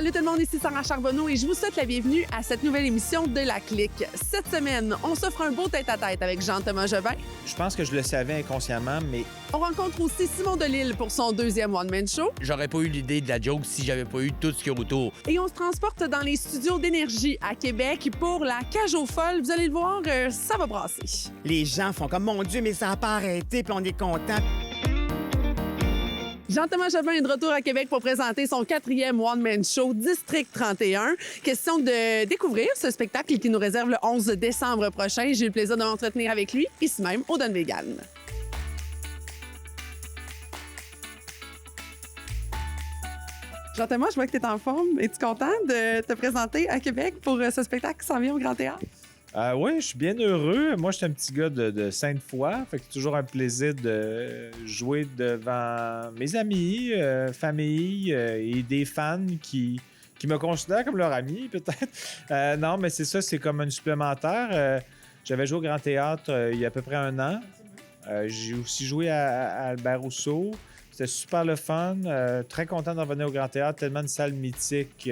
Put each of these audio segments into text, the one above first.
Salut tout le monde, ici Sarah Charbonneau et je vous souhaite la bienvenue à cette nouvelle émission de La Clique. Cette semaine, on s'offre un beau tête-à-tête avec Jean-Thomas Jobin. Je pense que je le savais inconsciemment, mais... On rencontre aussi Simon Delille pour son deuxième one-man show. J'aurais pas eu l'idée de la joke si j'avais pas eu tout ce qu'il y a autour. Et on se transporte dans les studios d'Énergie à Québec pour la Cage aux Folles. Vous allez le voir, ça va brasser. Les gens font comme, mon Dieu, mais ça n'a pas arrêté, puis on est content. Jean-Thomas Jobin est de retour à Québec pour présenter son quatrième one-man show District 31. Question de découvrir ce spectacle qui nous réserve le 11 décembre prochain. J'ai eu le plaisir de m'entretenir avec lui, ici même, au Don Vegan. Jean-Thomas, je vois que tu es en forme. Es-tu content de te présenter à Québec pour ce spectacle qui s'en vient au Grand Théâtre? Oui, je suis bien heureux. Moi, je suis un petit gars de Sainte-Foy. Fait que c'est toujours un plaisir de jouer devant mes amis, famille et des fans qui me considèrent comme leur ami, peut-être. Non, mais c'est ça, c'est comme un supplémentaire. J'avais joué au Grand Théâtre il y a à peu près 1 an. J'ai aussi joué à Albert Rousseau. C'était super le fun. Très content de revenir au Grand Théâtre. Tellement de salles mythiques.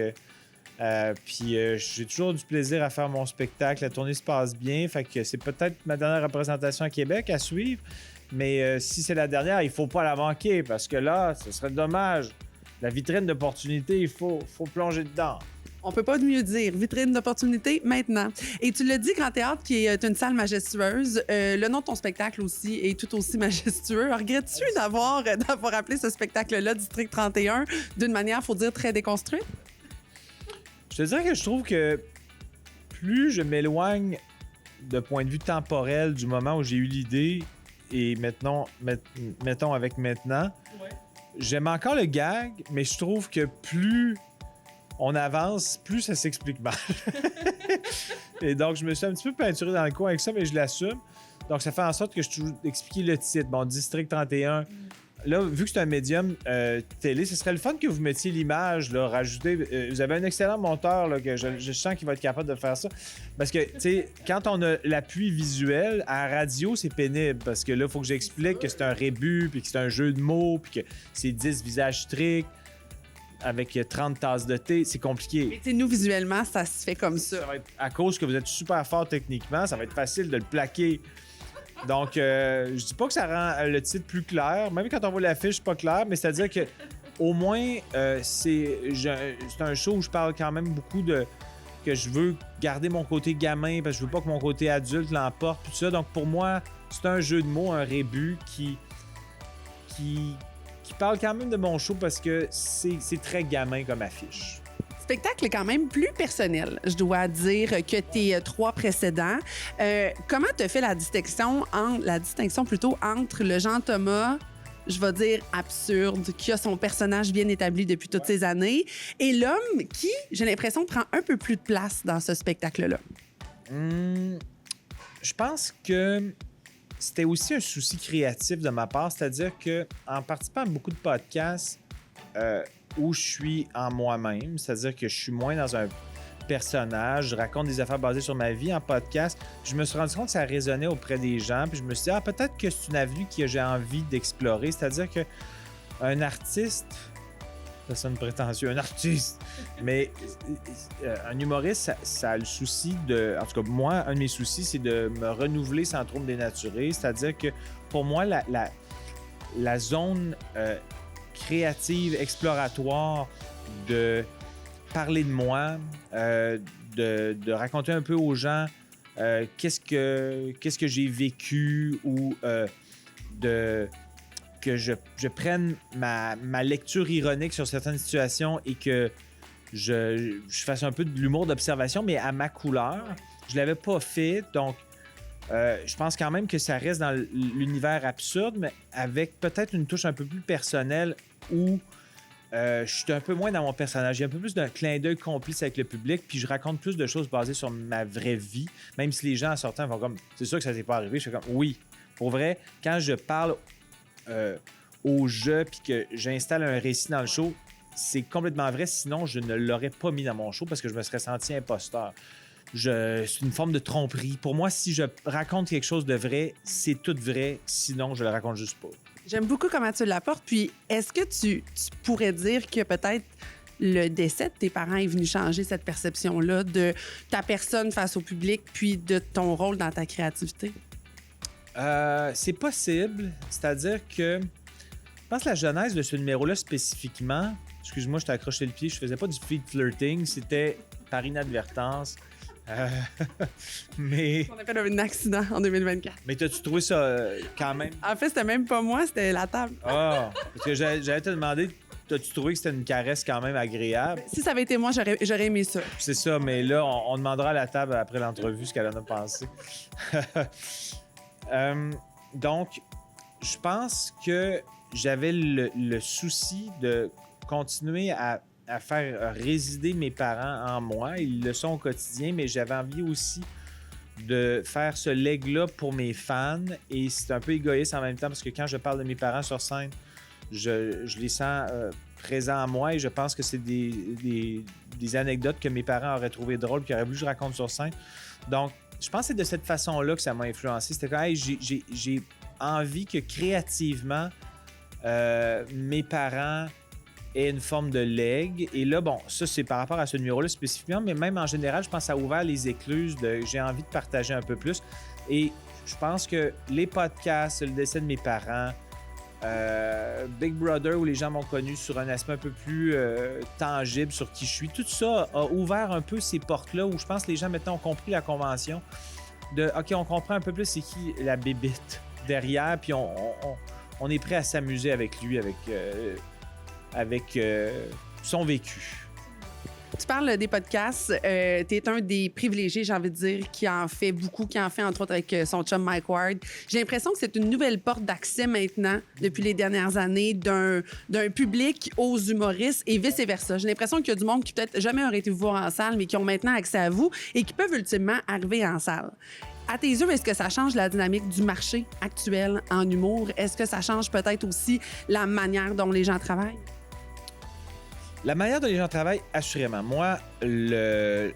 Puis j'ai toujours du plaisir à faire mon spectacle. La tournée se passe bien. Fait que c'est peut-être ma dernière représentation à Québec à suivre. Mais si c'est la dernière, il faut pas la manquer parce que là, ce serait dommage. La vitrine d'opportunité, il faut plonger dedans. On peut pas mieux dire. Vitrine d'opportunité maintenant. Et tu l'as dit, Grand Théâtre, qui est une salle majestueuse. Le nom de ton spectacle aussi est tout aussi majestueux. Regrettes-tu d'avoir appelé ce spectacle-là District 31 d'une manière, faut dire, très déconstruite? Je te dirais que je trouve que plus je m'éloigne de point de vue temporel du moment où j'ai eu l'idée et mettons avec maintenant, j'aime encore le gag, mais je trouve que plus on avance, plus ça s'explique mal. Et donc, je me suis un petit peu peinturé dans le coin avec ça, mais je l'assume. Donc, ça fait en sorte que je trouve expliquer le titre. Bon, District 31. Là, vu que c'est un médium télé, ce serait le fun que vous mettiez l'image, là, rajouter. Vous avez un excellent monteur, là, que je sens qu'il va être capable de faire ça. Parce que, tu sais, quand on a l'appui visuel, à la radio, c'est pénible. Parce que là, il faut que j'explique que c'est un rébut, puis que c'est un jeu de mots, puis que c'est 10 visages stricts, avec 30 tasses de thé. C'est compliqué. Mais tu sais, nous, visuellement, ça se fait comme ça. Ça va être, à cause que vous êtes super fort techniquement, ça va être facile de le plaquer. Donc, je dis pas que ça rend le titre plus clair. Même quand on voit l'affiche, c'est pas clair, mais c'est-à-dire que au moins, c'est un show où je parle quand même beaucoup que je veux garder mon côté gamin parce que je veux pas que mon côté adulte l'emporte, tout ça. Donc, pour moi, c'est un jeu de mots, un rébut qui parle quand même de mon show parce que c'est très gamin comme affiche. Spectacle est quand même plus personnel, je dois dire, que tes 3 précédents. Comment tu fais la distinction entre le Jean-Thomas, je vais dire absurde, qui a son personnage bien établi depuis toutes ces années, et l'homme qui, j'ai l'impression, prend un peu plus de place dans ce spectacle-là? Je pense que c'était aussi un souci créatif de ma part, c'est-à-dire que en participant à beaucoup de podcasts, où je suis en moi-même, c'est-à-dire que je suis moins dans un personnage, je raconte des affaires basées sur ma vie en podcast. Je me suis rendu compte que ça résonnait auprès des gens, puis je me suis dit, peut-être que c'est une avenue que j'ai envie d'explorer, c'est-à-dire qu'un artiste, ça sonne prétentieux, un artiste, mais un humoriste, ça a le souci en tout cas, moi, un de mes soucis, c'est de me renouveler sans trop me dénaturer, c'est-à-dire que pour moi, la zone créative, exploratoire, de parler de moi, de raconter un peu aux gens qu'est-ce que j'ai vécu ou que je prenne ma lecture ironique sur certaines situations et que je fasse un peu de l'humour d'observation, mais à ma couleur. Je l'avais pas fait, donc je pense quand même que ça reste dans l'univers absurde, mais avec peut-être une touche un peu plus personnelle où je suis un peu moins dans mon personnage. Il y a un peu plus d'un clin d'œil complice avec le public, puis je raconte plus de choses basées sur ma vraie vie, même si les gens en sortant vont comme « c'est sûr que ça s'est pas arrivé », je fais comme « oui ». Pour vrai, quand je parle au jeu puis que j'installe un récit dans le show, c'est complètement vrai, sinon je ne l'aurais pas mis dans mon show parce que je me serais senti imposteur. C'est une forme de tromperie. Pour moi, si je raconte quelque chose de vrai, c'est tout vrai, sinon je le raconte juste pas. J'aime beaucoup comment tu l'apportes. Puis, est-ce que tu pourrais dire que peut-être le décès de tes parents est venu changer cette perception-là de ta personne face au public, puis de ton rôle dans ta créativité? C'est possible. C'est-à-dire que je pense que la genèse de ce numéro-là spécifiquement, excuse-moi, je t'ai accroché le pied, je faisais pas du feed flirting, c'était par inadvertance. Mais On a fait un accident en 2024. mais t'as-tu trouvé ça quand même? En fait, c'était même pas moi, c'était la table. Ah! Parce que j'allais te demander, t'as-tu trouvé que c'était une caresse quand même agréable? Si ça avait été moi, j'aurais aimé ça. C'est ça, mais là, on demandera à la table après l'entrevue ce qu'elle en a pensé. Donc, je pense que j'avais le souci de continuer à faire résider mes parents en moi. Ils le sont au quotidien, mais j'avais envie aussi de faire ce leg-là pour mes fans. Et c'est un peu égoïste en même temps parce que quand je parle de mes parents sur scène, je les sens présents en moi et je pense que c'est des anecdotes que mes parents auraient trouvées drôles et qu'ils auraient voulu que je raconte sur scène. Donc, je pense que c'est de cette façon-là que ça m'a influencé. C'était comme, hey, j'ai envie que créativement, mes parents aient une forme de leg. Et là, bon, ça, c'est par rapport à ce numéro-là spécifiquement, mais même en général, je pense que ça a ouvert les écluses de j'ai envie de partager un peu plus. Et je pense que les podcasts, le décès de mes parents, Big Brother, où les gens m'ont connu sur un aspect un peu plus tangible sur qui je suis, tout ça a ouvert un peu ces portes-là où je pense que les gens maintenant ont compris la convention de OK, on comprend un peu plus c'est qui la bébite derrière, puis on est prêt à s'amuser avec lui, avec son vécu. Tu parles des podcasts. Tu es un des privilégiés, j'ai envie de dire, qui en fait beaucoup, qui en fait entre autres avec son chum Mike Ward. J'ai l'impression que c'est une nouvelle porte d'accès maintenant, depuis les dernières années, d'un public aux humoristes et vice-versa. J'ai l'impression qu'il y a du monde qui peut-être jamais aurait été vous voir en salle, mais qui ont maintenant accès à vous et qui peuvent ultimement arriver en salle. À tes yeux, est-ce que ça change la dynamique du marché actuel en humour? Est-ce que ça change peut-être aussi la manière dont les gens travaillent? La manière dont les gens travaillent, assurément. Moi, les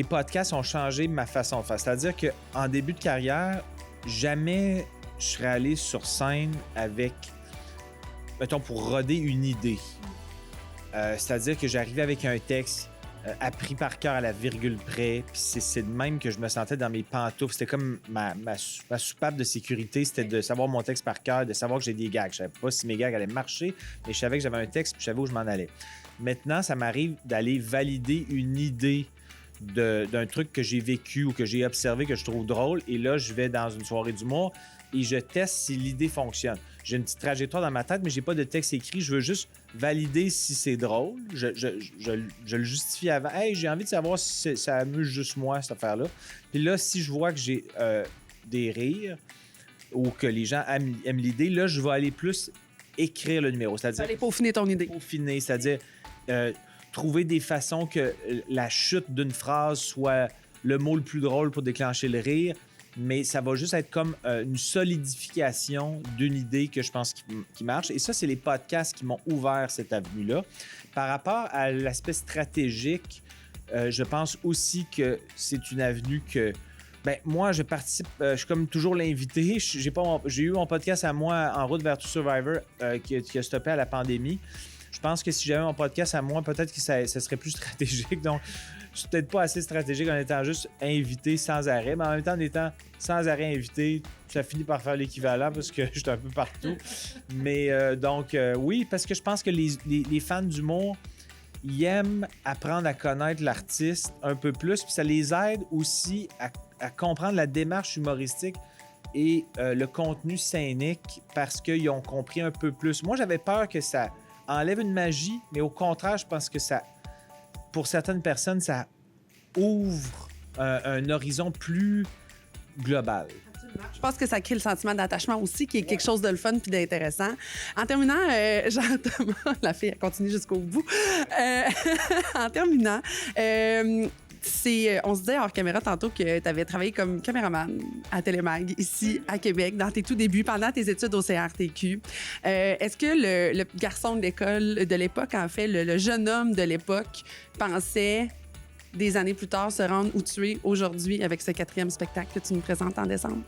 podcasts ont changé ma façon de faire. C'est-à-dire qu'en début de carrière, jamais je serais allé sur scène avec, mettons, pour roder une idée. C'est-à-dire que j'arrivais avec un texte appris par cœur à la virgule près, puis c'est de même que je me sentais dans mes pantoufles. C'était comme ma soupape de sécurité, c'était de savoir mon texte par cœur, de savoir que j'ai des gags. Je savais pas si mes gags allaient marcher, mais je savais que j'avais un texte, puis je savais où je m'en allais. Maintenant, ça m'arrive d'aller valider une idée d'un truc que j'ai vécu ou que j'ai observé, que je trouve drôle, et là, je vais dans une soirée d'humour et je teste si l'idée fonctionne. J'ai une petite trajectoire dans ma tête, mais j'ai pas de texte écrit. Je veux juste valider si c'est drôle. Je le justifie avant. Hey, j'ai envie de savoir si ça amuse juste moi, cette affaire-là. Puis là, si je vois que j'ai des rires ou que les gens aiment l'idée, là, je vais aller plus écrire le numéro. C'est-à-dire Aller peaufiner ton idée. Peaufiner, c'est-à-dire trouver des façons que la chute d'une phrase soit le mot le plus drôle pour déclencher le rire. Mais ça va juste être comme une solidification d'une idée que je pense qui marche. Et ça, c'est les podcasts qui m'ont ouvert cette avenue-là. Par rapport à l'aspect stratégique, je pense aussi que c'est une avenue que... Ben, moi, je participe, je suis comme toujours l'invité. J'ai eu mon podcast à moi, En route vers tout Survivor, qui a stoppé à la pandémie. Je pense que si j'avais mon podcast à moi, peut-être que ça serait plus stratégique. Donc, je suis peut-être pas assez stratégique en étant juste invité sans arrêt, mais en même temps, en étant sans arrêt invité, ça finit par faire l'équivalent parce que je suis un peu partout. Mais oui, parce que je pense que les fans d'humour, ils aiment apprendre à connaître l'artiste un peu plus, puis ça les aide aussi à comprendre la démarche humoristique et le contenu scénique parce qu'ils ont compris un peu plus. Moi, j'avais peur que ça enlève une magie, mais au contraire, je pense que ça, pour certaines personnes, ça ouvre un horizon plus global. Je pense que ça crée le sentiment d'attachement aussi, qui est quelque chose de le fun puis d'intéressant. En terminant, Jean-Thomas, la fille, elle continue jusqu'au bout. En terminant, on se disait hors caméra tantôt que tu avais travaillé comme caméraman à ici à Québec, dans tes tout débuts, pendant tes études au CRTQ. Est-ce que le garçon de l'école de l'époque, en fait, le jeune homme de l'époque, pensait des années plus tard se rendre où tu es aujourd'hui avec ce 4e spectacle que tu nous présentes en décembre?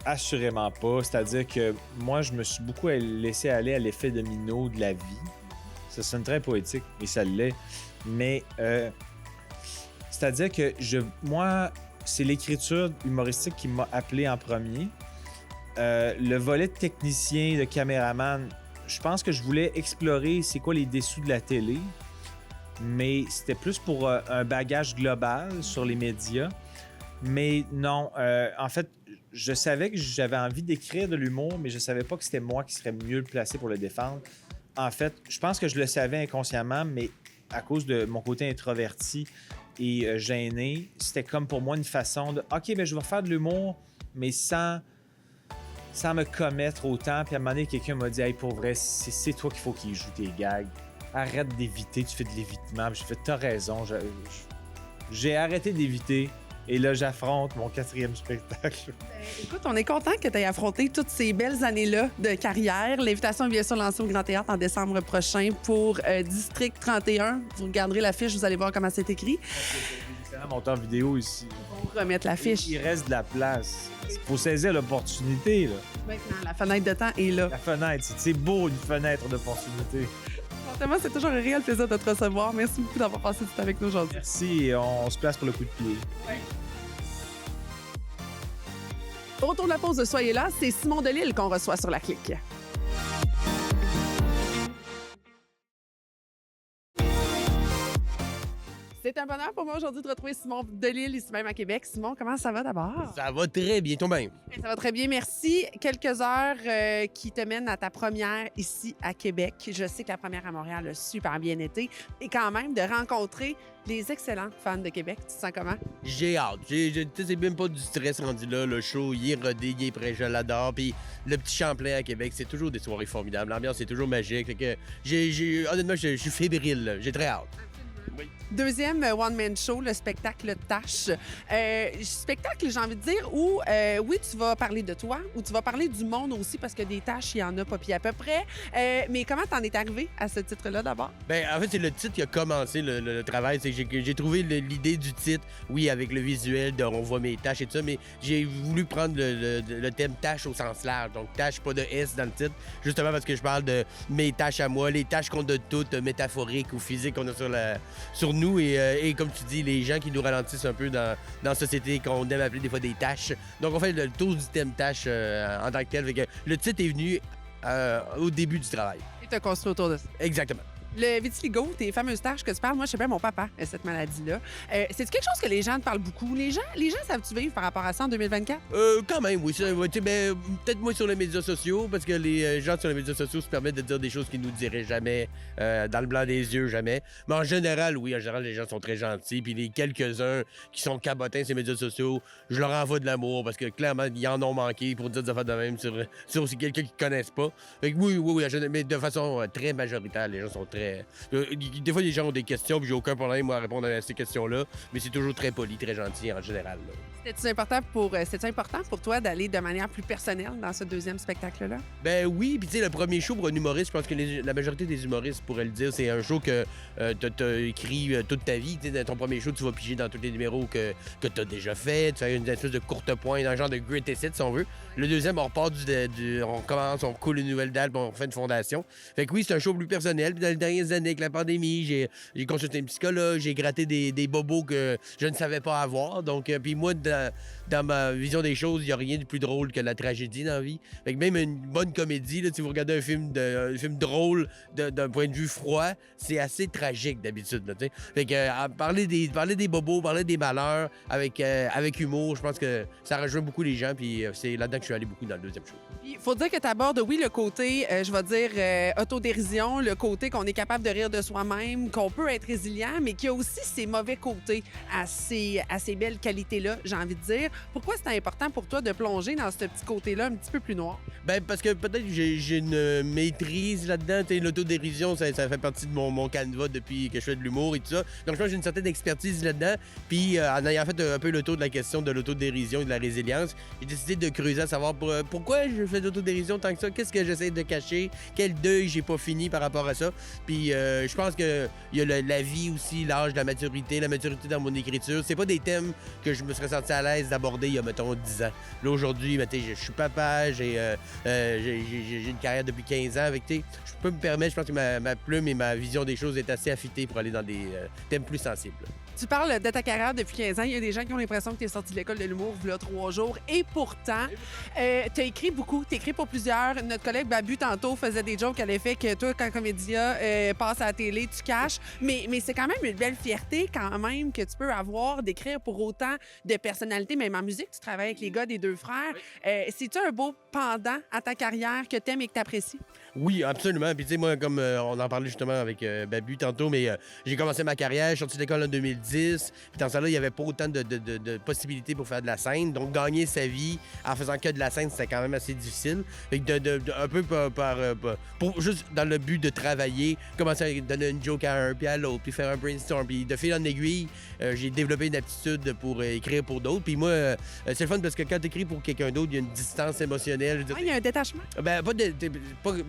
Assurément pas. C'est-à-dire que moi, je me suis beaucoup laissé aller à l'effet domino de la vie. Ça sonne très poétique, et ça l'est. Mais c'est-à-dire que moi, c'est l'écriture humoristique qui m'a appelé en premier. Le volet de technicien, de caméraman, je pense que je voulais explorer c'est quoi les dessous de la télé, mais c'était plus pour un bagage global sur les médias. Mais non, en fait, je savais que j'avais envie d'écrire de l'humour, mais je savais pas que c'était moi qui serais mieux placé pour le défendre. En fait, je pense que je le savais inconsciemment, mais à cause de mon côté introverti et gêné, c'était comme pour moi une façon de « OK, ben je vais faire de l'humour, mais sans me commettre autant. » Puis à un moment donné, quelqu'un m'a dit « Hey, pour vrai, c'est toi qu'il faut qu'il joue tes gags. Arrête d'éviter, tu fais de l'évitement. » J'ai fait « T'as raison. » J'ai arrêté d'éviter. Et là, j'affronte mon 4e spectacle. Écoute, on est content que tu aies affronté toutes ces belles années-là de carrière. L'invitation est bien sûr lancée au Grand Théâtre en décembre prochain pour District 31. Vous regarderez l'affiche, vous allez voir comment c'est écrit. C'est un monteur vidéo ici. On va remettre l'affiche. Il reste de la place. Il faut saisir l'opportunité. Là. Maintenant, la fenêtre de temps est là. La fenêtre, c'est beau, une fenêtre d'opportunité. Thomas, c'est toujours un réel plaisir de te recevoir. Merci beaucoup d'avoir passé du temps avec nous aujourd'hui. Merci, on se place pour le coup de pied. Oui. Au retour de la pause de Soyez là, c'est Simon Delille qu'on reçoit sur la clique. C'est un bonheur pour moi aujourd'hui de retrouver Simon Delille, ici même à Québec. Simon, comment ça va d'abord? Ça va très bien, toi-même. Ça va très bien, merci. Quelques heures qui te mènent à ta première ici à Québec. Je sais que la première à Montréal a super bien été. Et quand même, de rencontrer les excellents fans de Québec. Tu te sens comment? J'ai hâte. C'est même pas du stress rendu là. Le show, il est rodé, il est prêt, je l'adore. Puis le petit Champlain à Québec, c'est toujours des soirées formidables. L'ambiance est toujours magique. Fait que honnêtement, je suis fébrile. Là. J'ai très hâte. Oui. Deuxième one-man show, le spectacle Tâche. Spectacle, j'ai envie de dire, où, oui, tu vas parler de toi, où tu vas parler du monde aussi, parce que des tâches, il y en a pas, puis à peu près. Mais comment t'en es arrivé à ce titre-là, d'abord? Ben, en fait, c'est le titre qui a commencé le travail. C'est que j'ai trouvé l'idée du titre, oui, avec le visuel de on voit mes tâches et tout ça, mais j'ai voulu prendre le thème tâche au sens large. Donc, tâche, pas de S dans le titre, justement parce que je parle de mes tâches à moi, les tâches qu'on a toutes, métaphoriques ou physiques qu'on a sur nous et comme tu dis, les gens qui nous ralentissent un peu dans la société qu'on aime appeler des fois des tâches. Donc, on fait le tour du thème tâche en tant que tel. Fait que le titre est venu au début du travail. Et tu as construit autour de ça. Exactement. Le vitiligo, tes fameuses taches que tu parles, moi, je sais bien, mon papa a cette maladie-là. C'est quelque chose que les gens te parlent beaucoup. Les gens savent-tu vivre par rapport à ça en 2024? Quand même, oui. Peut-être moins sur les médias sociaux, parce que les gens sur les médias sociaux se permettent de dire des choses qu'ils nous diraient jamais, dans le blanc des yeux, jamais. Mais en général, oui, les gens sont très gentils. Puis les quelques-uns qui sont cabotins sur les médias sociaux, je leur envoie de l'amour, parce que clairement, ils en ont manqué pour dire des affaires de même sur aussi quelqu'un qu'ils connaissent pas. Fait que oui, mais de façon très majoritaire, les gens sont très... Des fois, les gens ont des questions, puis j'ai aucun problème moi, à répondre à ces questions-là, mais c'est toujours très poli, très gentil en général. C'était-tu important pour toi d'aller de manière plus personnelle dans ce deuxième spectacle-là? Ben oui, puis tu sais, le premier show pour un humoriste, je pense que la majorité des humoristes pourraient le dire, c'est un show que t'as écrit toute ta vie. Tu sais, dans ton premier show, tu vas piger dans tous les numéros que t'as déjà fait, tu fais une espèce de courte pointe, un genre de greatest hit, si on veut. Le deuxième, on repart on commence, on coule une nouvelle dalle, puis on fait une fondation. Fait que oui, c'est un show plus personnel, puis dans les dernières années, avec la pandémie, j'ai consulté un psychologue, j'ai gratté des bobos que je ne savais pas avoir. Donc, puis moi, dans ma vision des choses, il n'y a rien de plus drôle que la tragédie dans la vie. Fait que même une bonne comédie, là, si vous regardez un film drôle d'un point de vue froid, c'est assez tragique d'habitude. Là, fait que parler des bobos, parler des malheurs avec humour, je pense que ça rejoint beaucoup les gens. Puis c'est là-dedans que je suis allé beaucoup dans le deuxième show. Il faut dire que tu abordes, oui, le côté, je vais dire, autodérision, le côté qu'on est capable de rire de soi-même, qu'on peut être résilient, mais qu'il y a aussi ses mauvais côtés à ces belles qualités-là, j'ai envie de dire. Pourquoi c'est important pour toi de plonger dans ce petit côté-là un petit peu plus noir? Ben parce que peut-être j'ai une maîtrise là-dedans. L'autodérision, ça fait partie de mon canevas depuis que je fais de l'humour et tout ça. Donc je pense que j'ai une certaine expertise là-dedans. Puis en ayant fait un peu le tour de la question de l'autodérision et de la résilience, j'ai décidé de creuser à savoir pourquoi je fais de l'autodérision tant que ça, qu'est-ce que j'essaie de cacher, quel deuil j'ai pas fini par rapport à ça. Puis je pense qu'il y a la vie aussi, l'âge, la maturité dans mon écriture. C'est pas des thèmes que je me serais senti à l'aise d'aborder il y a, mettons, 10 ans. Là, aujourd'hui, je suis papa, j'ai une carrière depuis 15 ans. Je peux me permettre, je pense que ma plume et ma vision des choses est assez affûtée pour aller dans des thèmes plus sensibles. Tu parles de ta carrière depuis 15 ans. Il y a des gens qui ont l'impression que tu es sorti de l'école de l'humour il y a 3 jours. Et pourtant, tu as écrit beaucoup. Tu écrit pour plusieurs. Notre collègue Babu, tantôt, faisait des jokes à l'effet que toi, quand Comédia passe à la télé, tu caches. Mais c'est quand même une belle fierté, quand même, que tu peux avoir d'écrire pour autant de personnalités. Même en musique, tu travailles avec les gars des Deux Frères. C'est-tu un beau pendant à ta carrière que tu aimes et que tu apprécies? Oui, absolument. Puis, tu sais, moi, comme on en parlait justement avec Babu tantôt, mais j'ai commencé ma carrière, je suis sorti de l'école en 2010. Puis, dans ce temps-là, il n'y avait pas autant de possibilités pour faire de la scène. Donc, gagner sa vie en faisant que de la scène, c'était quand même assez difficile. Fait que un peu juste dans le but de travailler, commencer à donner une joke à un, puis à l'autre, puis faire un brainstorm. Puis, de fil en aiguille, j'ai développé une aptitude pour écrire pour d'autres. Puis, moi, c'est le fun parce que quand tu écris pour quelqu'un d'autre, il y a une distance émotionnelle. Il y a un détachement? Ben,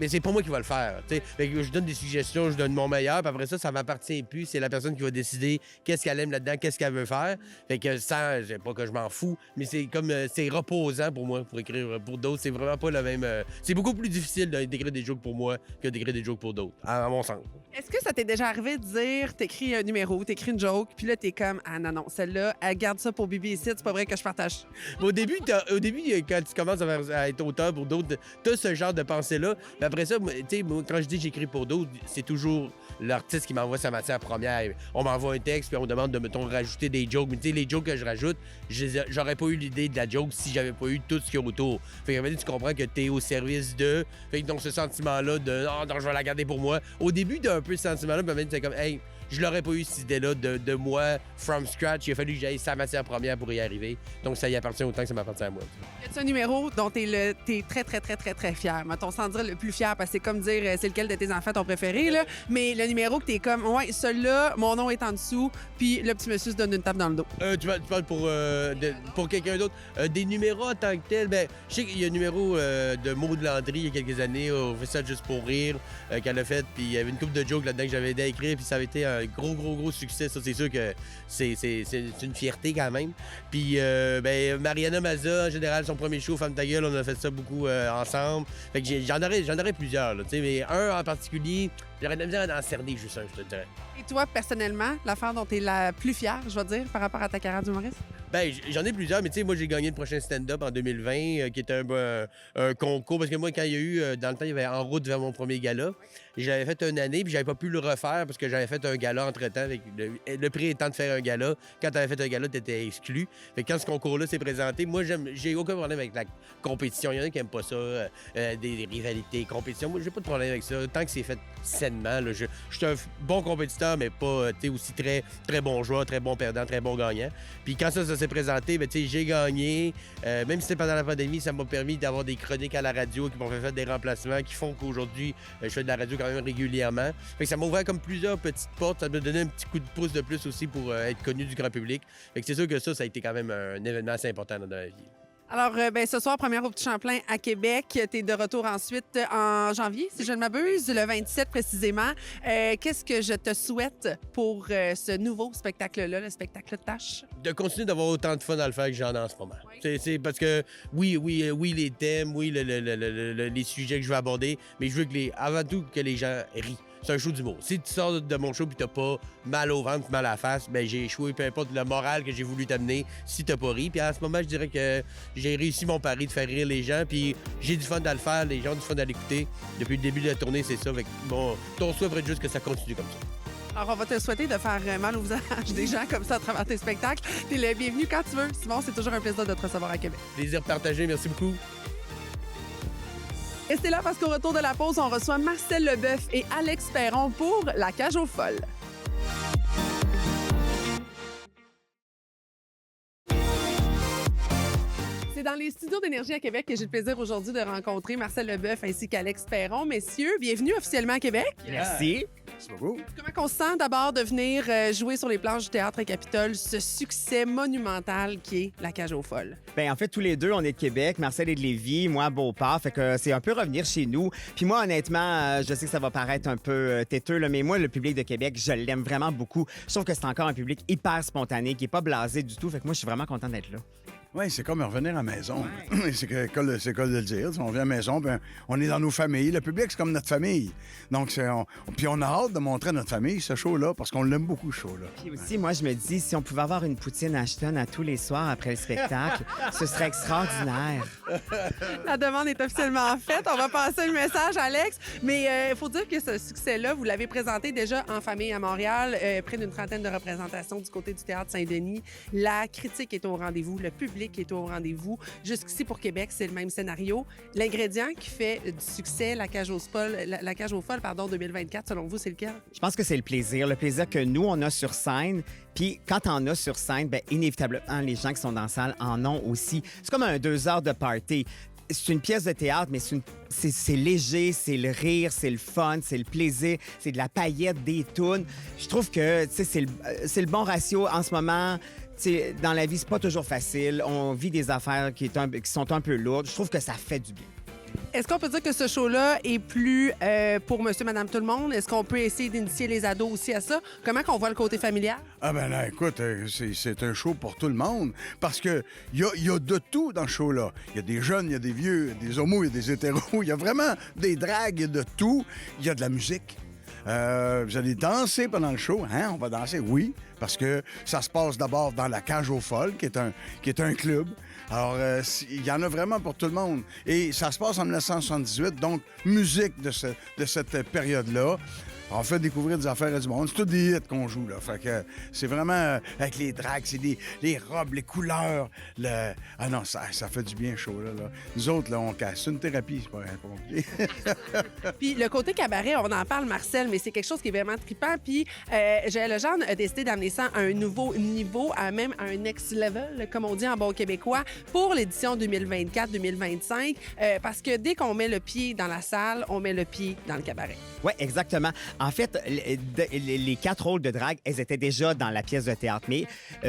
mais c'est pas moi qui va le faire. Fait que je donne des suggestions, je donne mon meilleur, puis après ça m'appartient plus. C'est la personne qui va décider qu'est-ce qu'elle aime là-dedans, qu'est-ce qu'elle veut faire. Fait que ça, pas que je m'en fous, mais c'est comme c'est reposant pour moi pour écrire pour d'autres. C'est vraiment pas le même. C'est beaucoup plus difficile d'écrire des jokes pour moi que d'écrire des jokes pour d'autres, à mon sens. Est-ce que ça t'est déjà arrivé de dire, t'écris un numéro, t'écris une joke, puis là, t'es comme, ah non, celle-là, elle garde ça pour Bibi ici, c'est pas vrai que je partage. Au début, quand tu commences à être auteur pour d'autres, t'as ce genre de pensée-là. Mais après ça, tu sais, quand je dis que j'écris pour d'autres, c'est toujours l'artiste qui m'envoie sa matière première. On m'envoie un texte, puis on demande de, mettons, rajouter des jokes. Mais tu sais, les jokes que je rajoute, j'aurais pas eu l'idée de la joke si j'avais pas eu tout ce qu'il y a autour. Fait que tu comprends que t'es au service de. Fait que donc ce sentiment-là de « non, je vais la garder pour moi ». Au début, t'as un peu ce sentiment-là, puis c'est comme « hey, je l'aurais pas eu cette idée-là de moi, from scratch. Il a fallu que j'aille sa matière première pour y arriver. Donc ça y appartient autant que ça m'appartient à moi. » Y a-tu un numéro dont t'es très, très, très, très, très fier? Mettons, sans dire le plus fier, parce que c'est comme dire c'est lequel de tes enfants ton préféré, là. Mais le numéro que t'es comme, ouais, celui-là, mon nom est en dessous, puis le petit monsieur se donne une tape dans le dos. Tu parles pour quelqu'un d'autre. Des numéros en tant que tel, ben, je sais qu'il y a un numéro de Maud Landry il y a quelques années, au fait ça juste pour rire, qu'elle a fait, puis il y avait une couple de jokes là-dedans que j'avais aidé à écrire, puis ça avait été un gros succès. Ça, c'est sûr que c'est une fierté quand même. Puis, ben, Mariana Mazza, en général, son premier show, Femme ta gueule, on a fait ça beaucoup ensemble. Fait que j'en aurais plusieurs, là, tu sais, mais un en particulier, j'aurais de la misère d'en cerner juste un, je te dirais. Et toi, personnellement, l'affaire dont t'es la plus fière, je vais dire, par rapport à ta carrière d'humoriste? Ben, j'en ai plusieurs, mais tu sais, moi, j'ai gagné le prochain stand-up en 2020, qui était un concours. Parce que moi, quand il y a eu, dans le temps, il y avait En route vers mon premier gala. J'avais fait une année, puis j'avais pas pu le refaire parce que j'avais fait un gala entre-temps. Avec le prix étant de faire un gala. Quand t'avais fait un gala, t'étais exclu. Fait que quand ce concours-là s'est présenté, moi, j'ai aucun problème avec la compétition. Il y en a qui aiment pas ça, des rivalités, compétition. Moi, j'ai pas de problème avec ça. Tant que c'est fait sainement, là, je suis un bon compétiteur, mais pas, tu sais, aussi très, très bon joueur, très bon perdant, très bon gagnant. Puis quand ça s'est présenté, ben, tu sais, j'ai gagné. Même si c'était pendant la pandémie, ça m'a permis d'avoir des chroniques à la radio qui m'ont fait faire des remplacements qui font qu'aujourd'hui, je fais de la radio quand même régulièrement. Fait que ça m'a ouvert comme plusieurs petites portes. Ça m'a donné un petit coup de pouce de plus aussi pour être connu du grand public. Fait que c'est sûr que ça a été quand même un événement assez important dans ma vie. Alors, ce soir, première au Petit Champlain à Québec. Tu es de retour ensuite en janvier, si je ne m'abuse, le 27 précisément. Qu'est-ce que je te souhaite pour ce nouveau spectacle-là, le spectacle de tâches? De continuer d'avoir autant de fun à le faire que j'en ai en ce moment. Oui. C'est parce que, oui, les thèmes, oui, les sujets que je veux aborder, mais je veux avant tout que les gens rient. C'est un show d'humour. Si tu sors de mon show et t'as pas mal au ventre, mal à la face, ben j'ai échoué, peu importe le moral que j'ai voulu t'amener, si t'as pas ri. Puis à ce moment, je dirais que j'ai réussi mon pari de faire rire les gens, puis j'ai du fun à le faire, les gens ont du fun à l'écouter. Depuis le début de la tournée, c'est ça. Fait que, bon, ton souhait va être juste que ça continue comme ça. Alors, on va te souhaiter de faire mal au visage des gens comme ça à travers tes spectacles. T'es le bienvenu quand tu veux. Simon, c'est toujours un plaisir de te recevoir à Québec. Plaisir partagé, merci beaucoup. Restez là parce qu'au retour de la pause, on reçoit Marcel Leboeuf et Alex Perron pour La Cage aux folles. C'est dans les studios d'Énergie à Québec que j'ai le plaisir aujourd'hui de rencontrer Marcel Leboeuf ainsi qu'Alex Perron. Messieurs, bienvenue officiellement à Québec. Merci. Merci beaucoup. Comment on se sent d'abord de venir jouer sur les planches du Théâtre Capitole, ce succès monumental qui est La Cage aux Folles? Ben en fait, tous les deux, on est de Québec. Marcel est de Lévis, moi, Beauport. Fait que c'est un peu revenir chez nous. Puis moi, honnêtement, je sais que ça va paraître un peu têteux, là, mais moi, le public de Québec, je l'aime vraiment beaucoup. Je trouve que c'est encore un public hyper spontané, qui est pas blasé du tout. Fait que moi, je suis vraiment content d'être là. Oui, c'est comme revenir à la maison. C'est le cas de le dire. On vient à la maison, ben, on est dans nos familles. Le public, c'est comme notre famille. Donc, puis on a hâte de montrer à notre famille ce show-là parce qu'on l'aime beaucoup, ce show-là. Puis aussi, moi, je me dis, si on pouvait avoir une poutine Ashton à tous les soirs après le spectacle, ce serait extraordinaire. La demande est officiellement faite. On va passer le message, Alex. Mais il faut dire que ce succès-là, vous l'avez présenté déjà en famille à Montréal, près d'une trentaine de représentations du côté du Théâtre Saint-Denis. La critique est au rendez-vous, le public est au rendez-vous. Jusqu'ici, pour Québec, c'est le même scénario. L'ingrédient qui fait du succès La Cage aux Folles, La Cage aux Folles, 2024, selon vous, c'est lequel? Je pense que c'est le plaisir que nous, on a sur scène. Puis quand on a sur scène, bien, inévitablement, les gens qui sont dans la salle en ont aussi. C'est comme un 2 heures de party. C'est une pièce de théâtre, mais c'est léger, c'est le rire, c'est le fun, c'est le plaisir, c'est de la paillette, des tunes. Je trouve que c'est le bon ratio en ce moment. T'sais, dans la vie, c'est pas toujours facile. On vit des affaires qui sont un peu lourdes. Je trouve que ça fait du bien. Est-ce qu'on peut dire que ce show-là est plus pour monsieur, madame, tout le monde? Est-ce qu'on peut essayer d'initier les ados aussi à ça? Comment qu'on voit le côté familial? Ah ben là, écoute, c'est un show pour tout le monde parce que il y a de tout dans ce show-là. Il y a des jeunes, il y a des vieux, il y a des homos, il y a des hétéros. Il y a vraiment des dragues, il y a de tout. Il y a de la musique. Vous allez danser pendant le show. Hein? On va danser, oui, parce que ça se passe d'abord dans la Cage aux Folles, qui est un club. Alors, il y en a vraiment pour tout le monde. Et ça se passe en 1978, donc musique de cette période-là. On fait découvrir des affaires à du monde. C'est tout des hits qu'on joue, là. Fait que c'est vraiment avec les dragues, c'est les robes, les couleurs. Ah non, ça fait du bien chaud, là. Nous autres, là, on casse. C'est une thérapie, c'est pas compliqué. Puis le côté cabaret, on en parle, Marcel, mais c'est quelque chose qui est vraiment trippant. Puis Joël Legendre a décidé d'amener ça à un nouveau niveau, même à un next level, comme on dit en bon québécois, pour l'édition 2024-2025. Parce que dès qu'on met le pied dans la salle, on met le pied dans le cabaret. Oui, exactement. En fait, les 4 rôles de drague, elles étaient déjà dans la pièce de théâtre. Mais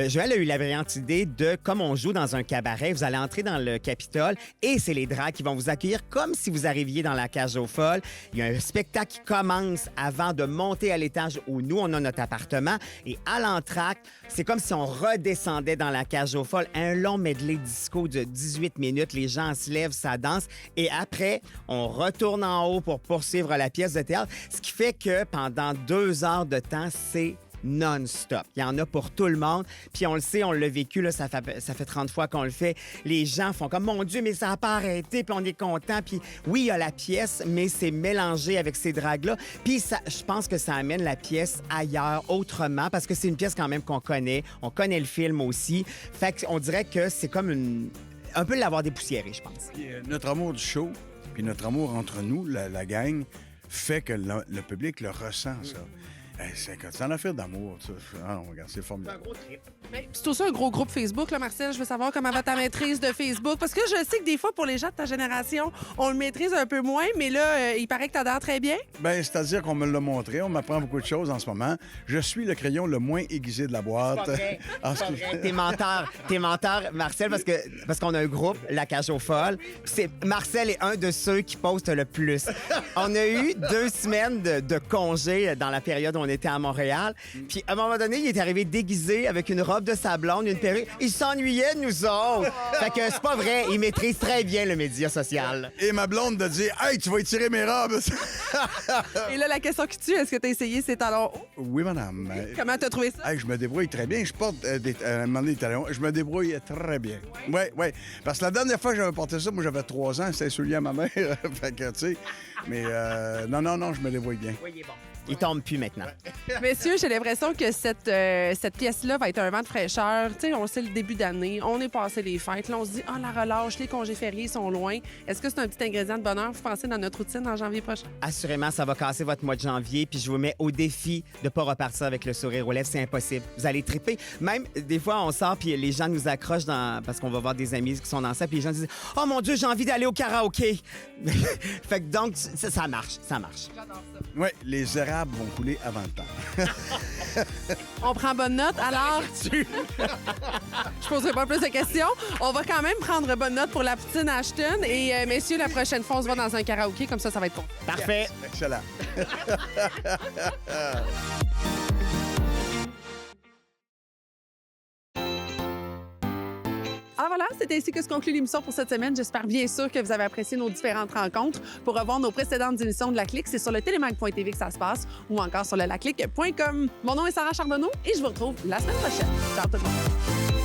Joël a eu la brillante idée de, comme on joue dans un cabaret, vous allez entrer dans le Capitole et c'est les dragues qui vont vous accueillir comme si vous arriviez dans la Cage aux Folles. Il y a un spectacle qui commence avant de monter à l'étage où nous, on a notre appartement. Et à l'entracte, c'est comme si on redescendait dans la Cage aux Folles. Un long medley disco de 18 minutes. Les gens se lèvent, ça danse. Et après, on retourne en haut pour poursuivre la pièce de théâtre. Ce qui fait que pendant 2 heures de temps, c'est non-stop. Il y en a pour tout le monde. Puis on le sait, on l'a vécu, là, ça fait 30 fois qu'on le fait. Les gens font comme, mon Dieu, mais ça n'a pas arrêté, puis on est content. Puis oui, il y a la pièce, mais c'est mélangé avec ces dragues-là. Puis je pense que ça amène la pièce ailleurs, autrement, parce que c'est une pièce quand même qu'on connaît. On connaît le film aussi. Fait qu'on dirait que c'est comme un peu l'avoir dépoussiéré, je pense. Puis, notre amour du show, puis notre amour entre nous, la gang, fait que le public le ressent, ça. C'est une affaire d'amour, ça. Ah non, regarde, c'est formidable. C'est un gros trip. Mais c'est aussi un gros groupe Facebook, là, Marcel. Je veux savoir comment va ta maîtrise de Facebook. Parce que je sais que des fois, pour les gens de ta génération, on le maîtrise un peu moins, mais là, il paraît que t'adhères très bien. Bien, c'est-à-dire qu'on me l'a montré. On m'apprend beaucoup de choses en ce moment. Je suis le crayon le moins aiguisé de la boîte. Pas vrai. T'es menteur, Marcel, parce qu'on a un groupe, La Cage aux Folles. Marcel est un de ceux qui poste le plus. On a eu 2 semaines de congé dans la période où on était à Montréal. Puis, à un moment donné, il est arrivé déguisé avec une robe de sa blonde, une perruque. Il s'ennuyait de nous autres. Fait que c'est pas vrai. Il maîtrise très bien le média social. Et ma blonde de dire, hey, tu vas étirer mes robes. Et là, la question qui tue, est-ce que t'as essayé ces talons hauts? Oui, madame. Comment t'as trouvé ça? Hey, je me débrouille très bien. Je porte un moment donné, des talons. Je me débrouille très bien. Oui. Parce que la dernière fois que j'avais porté ça, moi, j'avais 3 ans. C'était soulier à ma mère. Fait que, tu sais. Mais non, je me débrouille bien. Oui, il est bon. Il tombe plus maintenant. Messieurs, j'ai l'impression que cette pièce-là va être un vent de fraîcheur. Tu sais, on sait le début d'année, on est passé les fêtes. Là, on se dit, la relâche, les congés fériés sont loin. Est-ce que c'est un petit ingrédient de bonheur, vous pensez, dans notre routine en janvier prochain? Assurément, ça va casser votre mois de janvier, puis je vous mets au défi de pas repartir avec le sourire aux lèvres. C'est impossible. Vous allez triper. Même, des fois, on sort, puis les gens nous accrochent parce qu'on va voir des amis qui sont dans ça, puis les gens disent, oh mon Dieu, j'ai envie d'aller au karaoké. Fait que donc, ça marche, ça marche. J'adore ça. Oui, les érables vont couler avant le temps. On prend bonne note. Alors, je poserai pas plus de questions. On va quand même prendre bonne note pour la poutine Ashton. Et messieurs, la prochaine fois, on se voit dans un karaoké. Comme ça va être bon. Parfait. Excellent. Alors voilà, c'est ainsi que se conclut l'émission pour cette semaine. J'espère bien sûr que vous avez apprécié nos différentes rencontres. Pour revoir nos précédentes émissions de La Clique, c'est sur le télémag.tv que ça se passe ou encore sur le laclique.com. Mon nom est Sarah Charbonneau et je vous retrouve la semaine prochaine. Ciao tout le monde.